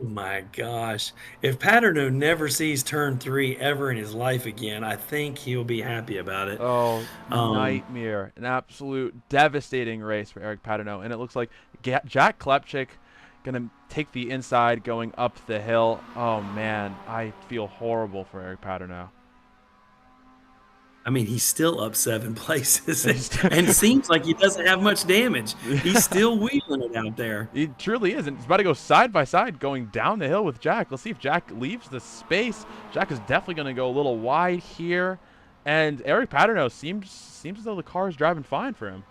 Oh my gosh. If Paterno never sees turn three ever in his life again, I think he'll be happy about it. Oh, Um, nightmare. An absolute devastating race for Eric Paterno. And it looks like Jack Klepchik going to take the inside going up the hill. Oh, man. I feel horrible for Eric Paterno. I mean, he's still up 7 places and seems like he doesn't have much damage. He's still wheeling it out there. He truly is. And he's about to go side by side going down the hill with Jack. Let's see if Jack leaves the space. Jack is definitely going to go a little wide here. And Eric Paterno seems as though the car is driving fine for him.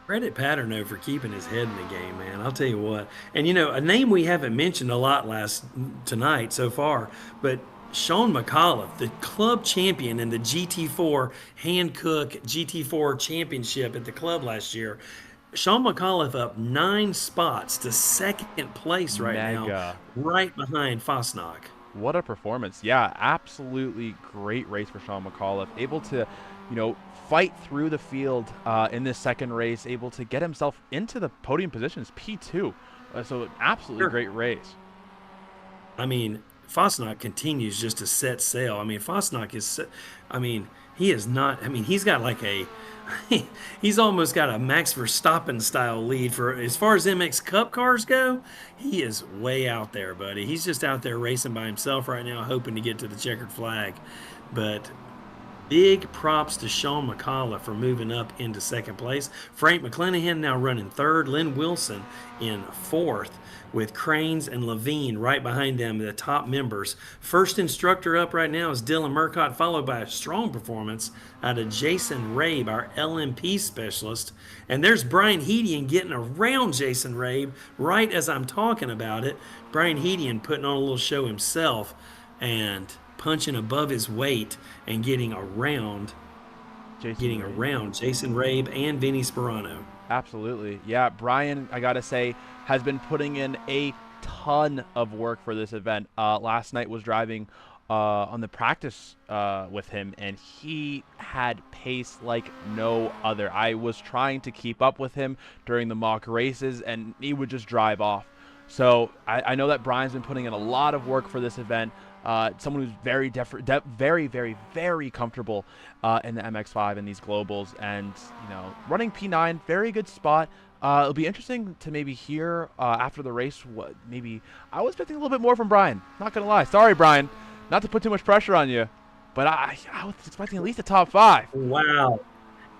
Credit Paterno for keeping his head in the game, man. I'll tell you what. And a name we haven't mentioned a lot tonight so far, but Sean McAuliffe, the club champion in the GT4 Hankook GT4 Championship at the club last year. Sean McAuliffe up 9 spots to second place right now, Mega. right behind Fosnock. What a performance. Yeah, absolutely great race for Sean McAuliffe. Able to, fight through the field in this second race, able to get himself into the podium positions, P2. So absolutely great race. I mean, Fosnock continues just to set sail. I mean, Fosnock is, he is not, he's got like he's almost got a Max Verstappen style lead for as far as MX Cup cars go. He is way out there, buddy. He's just out there racing by himself right now, hoping to get to the checkered flag. But big props to Sean McAuliffe for moving up into second place. Frank McClanahan now running third. Lynn Wilson in fourth, with Cranes and Levine right behind them, the top members. First instructor up right now is Dylan Murcott, followed by a strong performance out of Jason Rabe, our LMP specialist. And there's Brian Hedian getting around Jason Rabe right as I'm talking about it. Brian Hedian putting on a little show himself and punching above his weight and getting around Jason Rabe and Vinny Sperano. Absolutely. Yeah, Brian, I got to say, has been putting in a ton of work for this event. Last night was driving on the practice with him, and he had pace like no other. I was trying to keep up with him during the mock races, and he would just drive off. So I know that Brian's been putting in a lot of work for this event. Someone who's very, very comfortable in the MX-5 and these globals, and running P9, very good spot. It'll be interesting to maybe hear after the race what maybe I was expecting a little bit more from Brian. Not gonna lie, sorry Brian, not to put too much pressure on you, but I was expecting at least a top 5. Wow.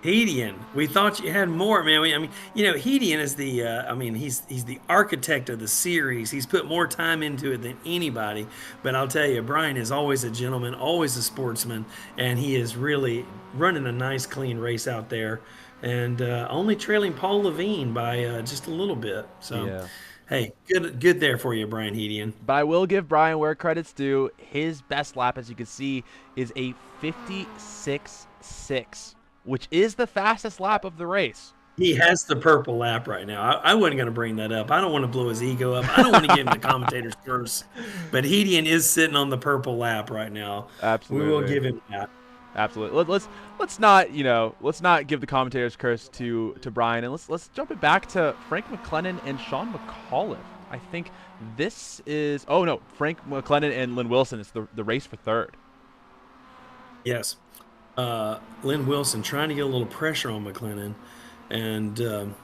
Hedian, we thought you had more, man. Hedian is he's the architect of the series. He's put more time into it than anybody. But I'll tell you, Brian is always a gentleman, always a sportsman, and he is really running a nice, clean race out there, and only trailing Paul Levine by just a little bit. So, yeah. Hey, good there for you, Brian Hedian. But I will give Brian where credit's due. His best lap, as you can see, is a 56.6. which is the fastest lap of the race. He has the purple lap right now. I wasn't going to bring that up. I don't want to blow his ego up. I don't want to give him the commentator's curse. But Hedian is sitting on the purple lap right now. Absolutely. We will give him that. Absolutely. Let's not give the commentator's curse to Brian, and let's jump it back to Frank McLennan and Sean McAuliffe. I think this is Frank McLennan and Lynn Wilson is the race for third. Yes. Lynn Wilson trying to get a little pressure on McLennan, and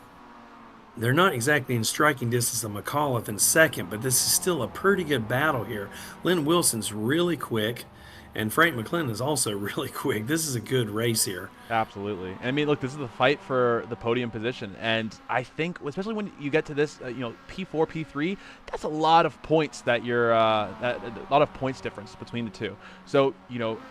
they're not exactly in striking distance of McAuliffe in second, but this is still a pretty good battle here. Lynn Wilson's really quick, and Frank McLennan is also really quick. This is a good race here. Absolutely. And I mean, look, this is the fight for the podium position, and I think, especially when you get to this, P4, P3, that's a lot of points that you're, a lot of points difference between the two. So,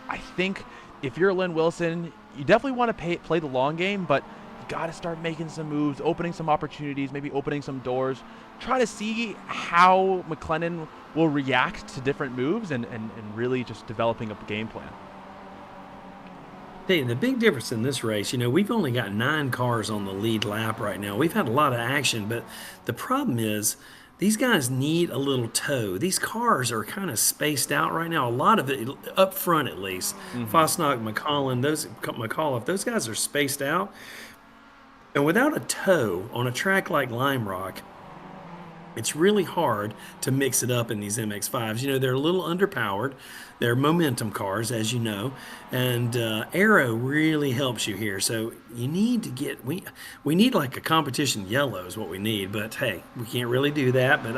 I think if you're Lynn Wilson, you definitely want to play the long game, but you got to start making some moves, opening some opportunities, maybe opening some doors, trying to see how McLennan will react to different moves and really just developing a game plan. Hey, the big difference in this race, we've only got 9 cars on the lead lap right now. We've had a lot of action, but the problem is these guys need a little tow. These cars are kind of spaced out right now. A lot of it up front, at least. Mm-hmm. Fosnock, McAuliffe, those guys are spaced out. And without a tow on a track like Lime Rock, it's really hard to mix it up in these MX-5s. They're a little underpowered. They're momentum cars, as you know, and aero really helps you here. So you need to get we need like a competition yellow is what we need. But hey, we can't really do that. But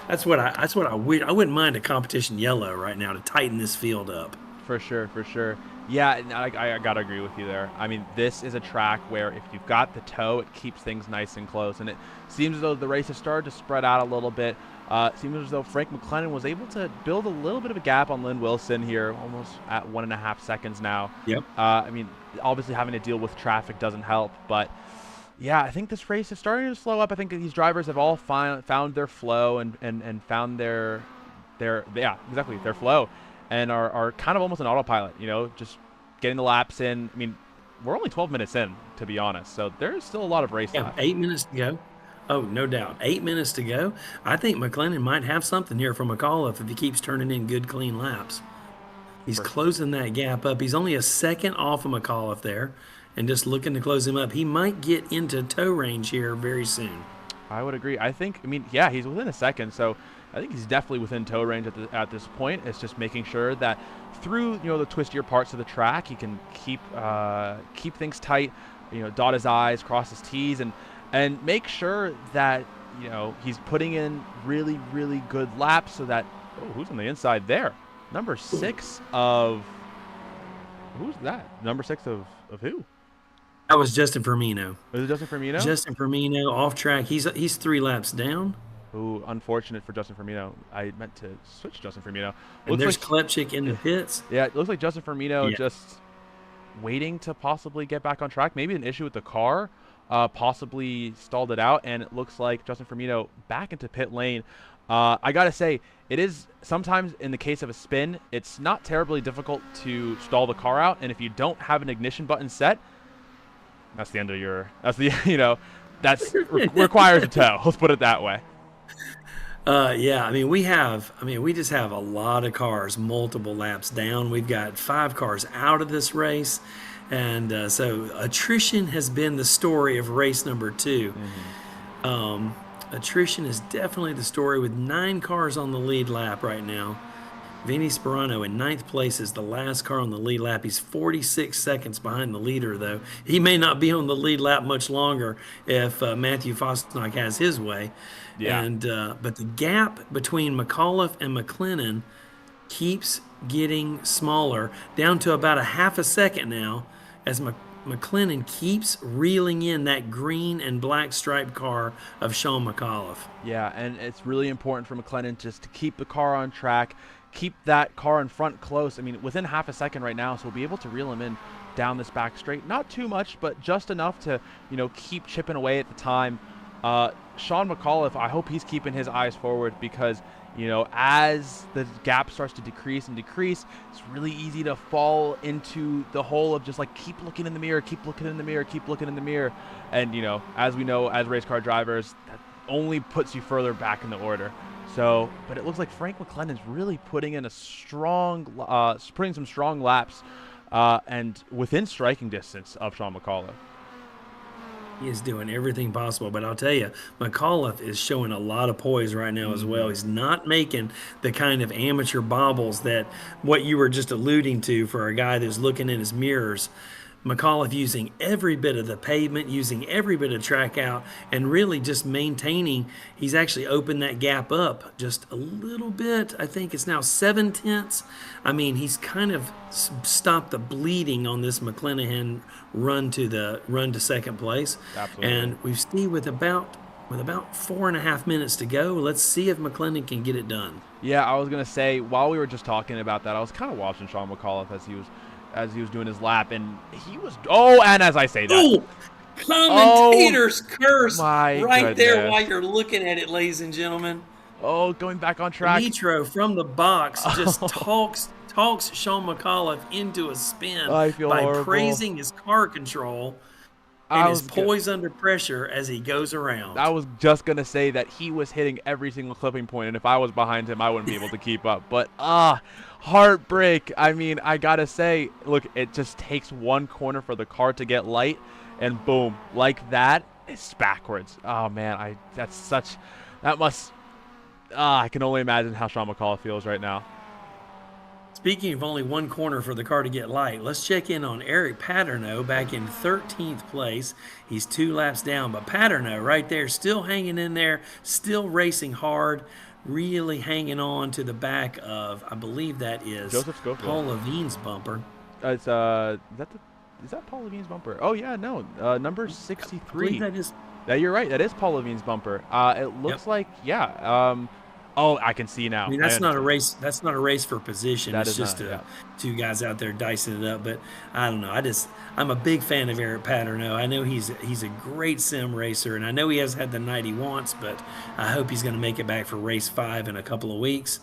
I wouldn't mind a competition yellow right now to tighten this field up. For sure, for sure. Yeah, and I gotta agree with you there. I mean, this is a track where if you've got the toe, it keeps things nice and close. And it seems as though the race has started to spread out a little bit. It seems as though Frank McLennan was able to build a little bit of a gap on Lynn Wilson here, almost at 1.5 seconds now. Yep. I mean, obviously having to deal with traffic doesn't help, but yeah, I think this race is starting to slow up. I think these drivers have all found their flow and found yeah, exactly, their flow, and are kind of almost an autopilot, just getting the laps in. I mean, we're only 12 minutes in, to be honest, so there's still a lot of race Yeah, left. 8 minutes to go. Oh, no doubt. 8 minutes to go. I think McLennan might have something here from McAuliffe if he keeps turning in good, clean laps. He's closing that gap up. He's only a second off of McAuliffe there and just looking to close him up. He might get into tow range here very soon. I would agree. I mean, yeah, he's within a second, so I think he's definitely within tow range at this point. It's just making sure that through the twistier parts of the track, he can keep things tight, dot his I's, cross his T's, and make sure that he's putting in really, really good laps so that who's on the inside there? Number 6 of who's that? Number 6 of who? That was Justin Firmino. Was it Justin Firmino? Justin Firmino off track. He's 3 laps down. Ooh, unfortunate for Justin Firmino. I meant to switch Justin Firmino. And there's Klepchik in the pits. Yeah, it looks like Justin Firmino just waiting to possibly get back on track. Maybe an issue with the car, possibly stalled it out, and it looks like Justin Firmino back into pit lane. I gotta say, it is sometimes in the case of a spin, it's not terribly difficult to stall the car out, and if you don't have an ignition button set, that's the end of your. That's the that's requires a tow. Let's put it that way. Yeah, I mean, we just have a lot of cars multiple laps down. We've got 5 cars out of this race. And so attrition has been the story of race number 2. Attrition is definitely the story with 9 cars on the lead lap right now. Vinny Sperano in 9th place is the last car on the lead lap. He's 46 seconds behind the leader, though. He may not be on the lead lap much longer if Matthew Fosnock has his way. Yeah. But the gap between McAuliffe and McLennan keeps getting smaller, down to about a half a second now, as McLennan keeps reeling in that green and black striped car of Sean McAuliffe. Yeah, and it's really important for McLennan just to keep the car on track, keep that car in front close. I mean, within half a second right now, so we'll be able to reel him in down this back straight. Not too much, but just enough to, keep chipping away at the time. Sean McAuliffe, I hope he's keeping his eyes forward because, as the gap starts to decrease and decrease, it's really easy to fall into the hole of just like, keep looking in the mirror, keep looking in the mirror, keep looking in the mirror. And, as we know, as race car drivers, that only puts you further back in the order. So, but it looks like Frank McLennan's really putting in putting some strong laps, and within striking distance of Sean McAuliffe. He is doing everything possible, but I'll tell you, McAuliffe is showing a lot of poise right now as well. He's not making the kind of amateur bobbles that what you were just alluding to for a guy that's looking in his mirrors. McAuliffe using every bit of the pavement, using every bit of track out, and really just maintaining. He's actually opened that gap up just a little bit. I think it's now 7/10. I mean, he's kind of stopped the bleeding on this McClanahan run to second place. Absolutely. And we see with about 4.5 minutes to go, let's see if McLennan can get it done. Yeah, I was gonna say while we were just talking about that, I was kind of watching Sean McAuliffe as he was doing his lap, and he was and as I say that, oh, commentator's curse my right there goodness. while you're looking at it, ladies and gentlemen. going back on track. Nitro from the box just talks talks Sean McAuliffe into a spin I feel by horrible. praising his car control and I his was good. poise under pressure as he goes I around. was just gonna say that he was hitting every single clipping point, and if I was behind him, I wouldn't be able to keep up. But heartbreak. I mean, I gotta say, look, it just takes one corner for the car to get light, and boom, like that, it's backwards. Oh man, that must. I can only imagine how Sean McCall feels right now. Speaking of only one corner for the car to get light, let's check in on Eric Paterno back in 13th place. He's 2 laps down, but Paterno right there still hanging in there, still racing hard, really hanging on to the back of, I believe that is Joseph Schofield. Paul Levine's bumper. It's is that Paul Levine's bumper? Oh yeah, no, number I believe 63. that is. Yeah, you're right. That is Paul Levine's bumper. It Yep. looks like, yeah. Oh, I can see I now. mean, I that's not a understand. race. That's not a race for position. That It's is just not. Yeah. two guys out there dicing it up. But I don't know. I'm a big fan of Eric Paterno. I know he's a great sim racer, and I know he has had the night he wants. But I hope he's going to make it back for race 5 in a couple of weeks.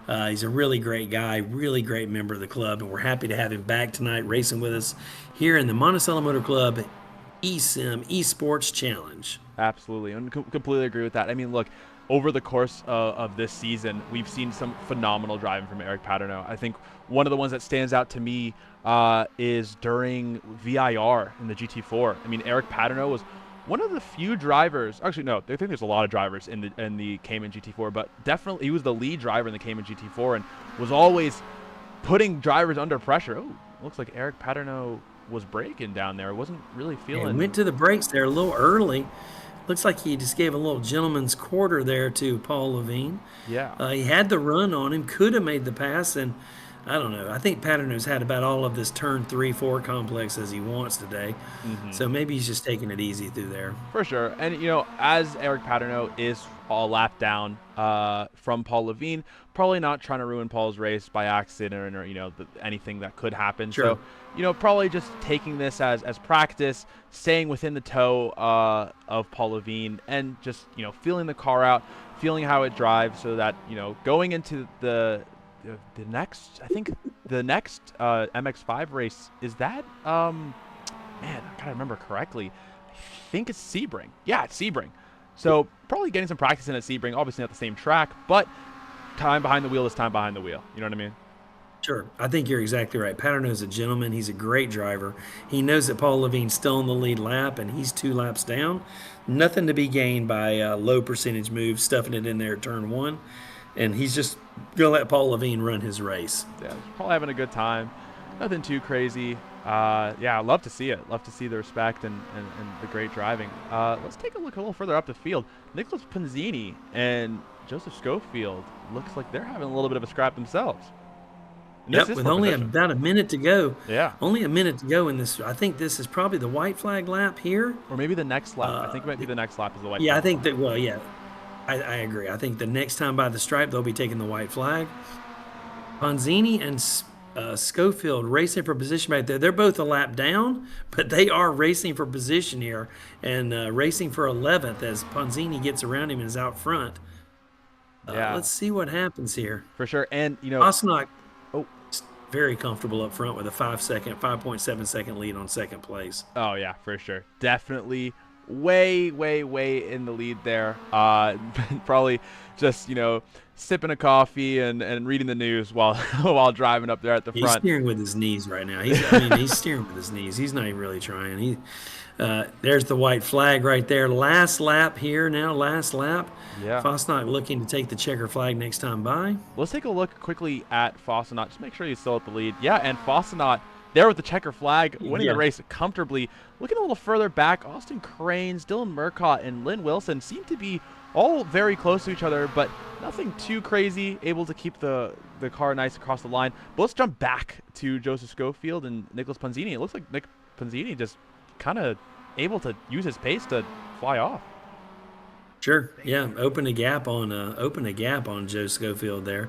He's a really great guy, really great member of the club, and we're happy to have him back tonight racing with us here in the Monticello Motor Club eSim Esports Challenge. Absolutely, and completely agree with that. I mean, look, over the course of this season, we've seen some phenomenal driving from Eric Paterno. I think one of the ones that stands out to me is during VIR in the GT4. I mean, Eric Paterno was one of the few drivers. Actually, no, I think there's a lot of drivers in the Cayman GT4, but definitely he was the lead driver in the Cayman GT4 and was always putting drivers under pressure. Oh, looks like Eric Paterno was braking down there. Wasn't really And feeling. went to the brakes there a little early. Looks like he just gave a little gentleman's quarter there to Paul Levine. Yeah. He had the run on him, could have made the pass, and I don't know. I think Paterno's had about all of this turn 3-4 complex as he wants today. Mm-hmm. So maybe he's just taking it easy through there. For sure. And, as Eric Paterno is a lap down from Paul Levine, probably not trying to ruin Paul's race by accident or anything that could happen. Sure. So, probably just taking this as practice, staying within the toe of Paul Levine and just, feeling the car out, feeling how it drives so that, going into the next, I think the next MX5 race, is that, man, I gotta remember correctly. I think it's Sebring. Yeah, it's Sebring. So probably getting some practice in at Sebring, obviously not the same track, but time behind the wheel is time behind the wheel. You know what I mean? Sure. I think you're exactly right. Paterno's a gentleman. He's a great driver. He knows that Paul Levine's still in the lead lap, and he's 2 laps down. Nothing to be gained by low percentage moves, stuffing it in there at turn 1. And he's just going to let Paul Levine run his race. Yeah, probably having a good time. Nothing too crazy. Yeah, I love to see it. Love to see the respect and the great driving. Let's take a look a little further up the field. Nicholas Panzini and Joseph Schofield looks like they're having a little bit of a scrap themselves. Yep, with only about a minute to go. Yeah. Only a minute to go in this. I think this is probably the white flag lap here. Or maybe the next lap. I think it might be the next lap is the white Yeah, flag. I think that, well, yeah, I agree. I think the next time by the stripe, they'll be taking the white flag. Ponzini and Schofield racing for position back there. They're both a lap down, but they are racing for position here and racing for 11th as Ponzini gets around him and is out front. Yeah. Let's see what happens here. For sure. And, Osnok, oh, very comfortable up front with a 5.7 second lead on second place. Oh, yeah, for sure. Definitely way in the lead there. Probably just, sipping a coffee and reading the news while while driving up there at the front. He's steering with his knees right now. He's steering with his knees. He's not even really trying. There's the white flag right there. Last lap here now. Last lap. Yeah. Fosnock looking to take the checker flag next time by. Let's take a look quickly at Fossenot. Just make sure he's still at the lead. Yeah, and Fossenot there with the checker flag, winning the race comfortably. Looking a little further back, Austin Cranes, Dylan Murcott, and Lynn Wilson seem to be all very close to each other, but nothing too crazy, able to keep the car nice across the line. But let's jump back to Joseph Schofield and Nicholas Panzini. It looks like Nick Panzini just kind of able to use his pace to fly off. Sure, yeah, open a gap on Joe Schofield there.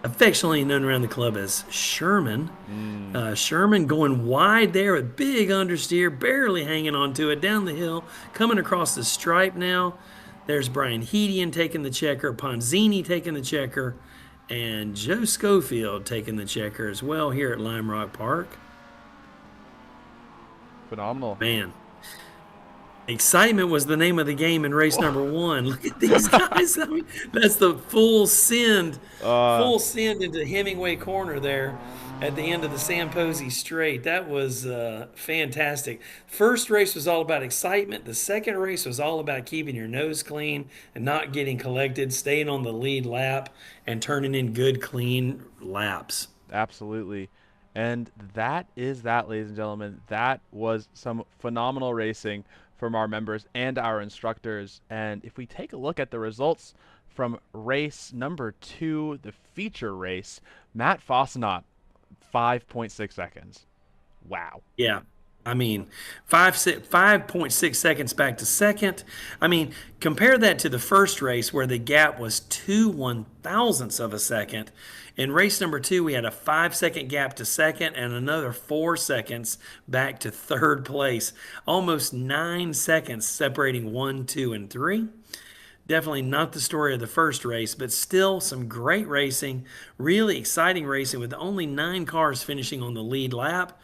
Affectionately known around the club as Sherman. Sherman going wide there with big understeer, barely hanging onto it down the hill, coming across the stripe now. There's Brian Hedian taking the checker, Ponzini taking the checker, and Joe Schofield taking the checker as well here at Lime Rock Park. Phenomenal. Man, excitement was the name of the game in race number Whoa. one. Look at these guys. I mean, that's the uh, full send into Hemingway Corner there at the end of the San Posey Straight. That was fantastic. First race was all about excitement. The second race was all about keeping your nose clean and not getting collected, staying on the lead lap, and turning in good, clean laps. Absolutely. And that is that, ladies and gentlemen. That was some phenomenal racing from our members and our instructors. And if we take a look at the results from race number 2, the feature race, Matt Fossenot, 5.6 seconds. Wow. Yeah. I mean, 5.6 seconds back to second. I mean, compare that to the first race where the gap was 2/1000ths of a second. In race number two, we had a 5 second gap to second and another 4 seconds back to third place. Almost 9 seconds separating one, two, and three. Definitely not the story of the first race, but still some great racing, really exciting racing with only 9 cars finishing on the lead lap.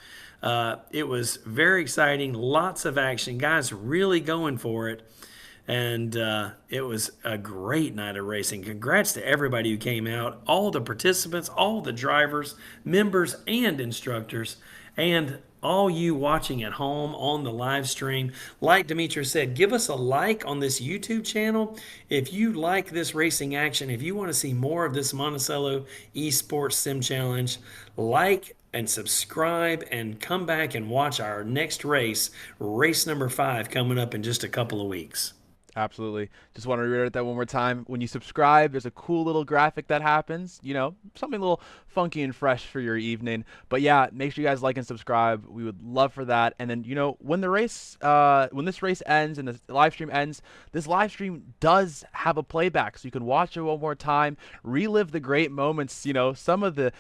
It was very exciting, lots of action, guys really going for it. And it was a great night of racing. Congrats to everybody who came out, all the participants, all the drivers, members, and instructors, and all you watching at home on the live stream. Like Demetrius said, give us a like on this YouTube channel. If you like this racing action, if you want to see more of this Monticello Esports Sim Challenge, like and subscribe and come back and watch our next race, race number 5, coming up in just a couple of weeks. Absolutely. Just want to reiterate that one more time. When you subscribe, there's a cool little graphic that happens. Something a little funky and fresh for your evening. But yeah, make sure you guys like and subscribe. We would love for that. And then, when this race ends and the live stream ends, this live stream does have a playback, so you can watch it one more time, relive the great moments. Some of the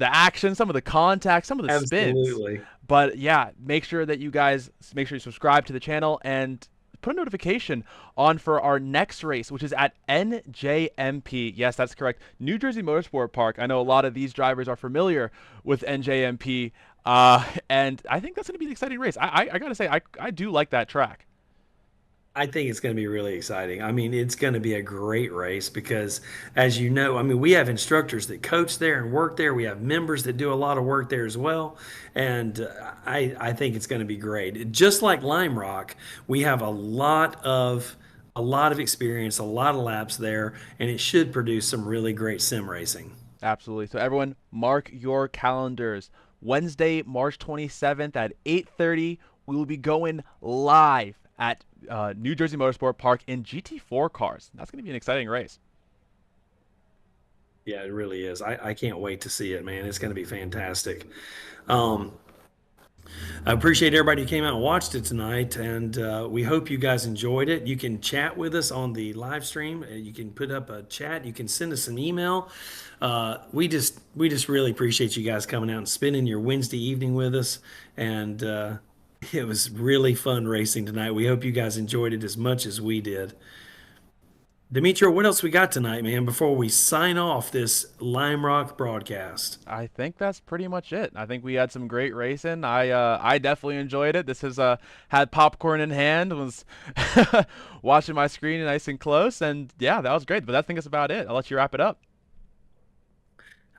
action, some of the contact, some of the spins. Absolutely. But yeah, make sure you subscribe to the channel and put a notification on for our next race, which is at NJMP. Yes, that's correct. New Jersey Motorsport Park. I know a lot of these drivers are familiar with NJMP, and I think that's going to be an exciting race. I got to say, I do like that track. I think it's going to be really exciting. I mean, it's going to be a great race because, as you know, I mean, we have instructors that coach there and work there. We have members that do a lot of work there as well. And I think it's going to be great. Just like Lime Rock, we have a lot of experience, a lot of laps there, and it should produce some really great sim racing. Absolutely. So everyone, mark your calendars. Wednesday, March 27th at 8:30, we will be going live at New Jersey Motorsport Park in GT4 cars. That's going to be an exciting race. Yeah, it really is. I can't wait to see it, man. It's going to be fantastic. Um, I appreciate everybody who came out and watched it tonight, and we hope you guys enjoyed it. You can chat with us on the live stream. You can put up a chat. You can send us an email. We just really appreciate you guys coming out and spending your Wednesday evening with us, and it was really fun racing tonight. We hope you guys enjoyed it as much as we did. Demetrio, what else we got tonight, man, before we sign off this Lime Rock broadcast? I think that's pretty much it. I think we had some great racing. I definitely enjoyed it. This has had popcorn in hand, was watching my screen nice and close, and yeah, that was great. But I think that's about it. I'll let you wrap it up.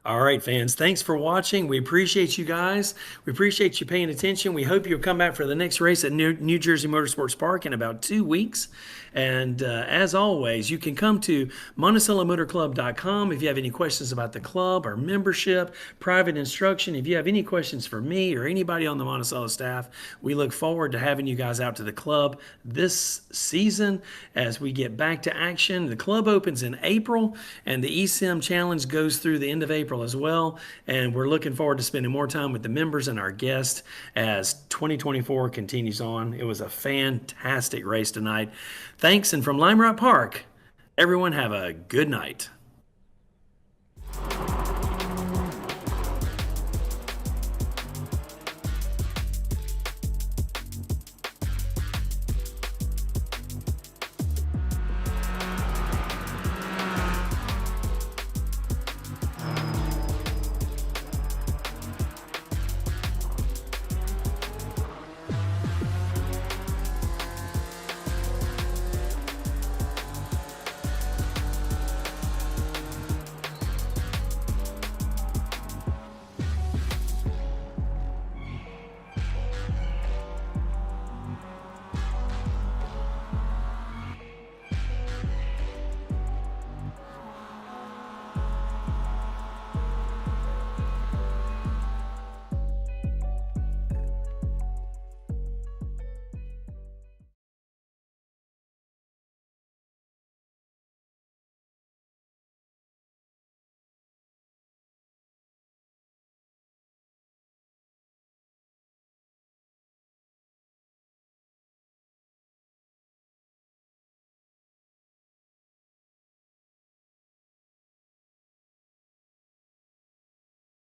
All right, fans, thanks for watching. We appreciate you guys. We appreciate you paying attention. We hope you'll come back for the next race at New Jersey Motorsports Park in about 2 weeks. And as always, you can come to MonticelloMotorClub.com if you have any questions about the club or membership, private instruction. If you have any questions for me or anybody on the Monticello staff, we look forward to having you guys out to the club this season as we get back to action. The club opens in April, and the eSIM Challenge goes through the end of April as well. And we're looking forward to spending more time with the members and our guests as 2024 continues on. It was a fantastic race tonight. Thanks, and from Lime Rock Park, everyone have a good night.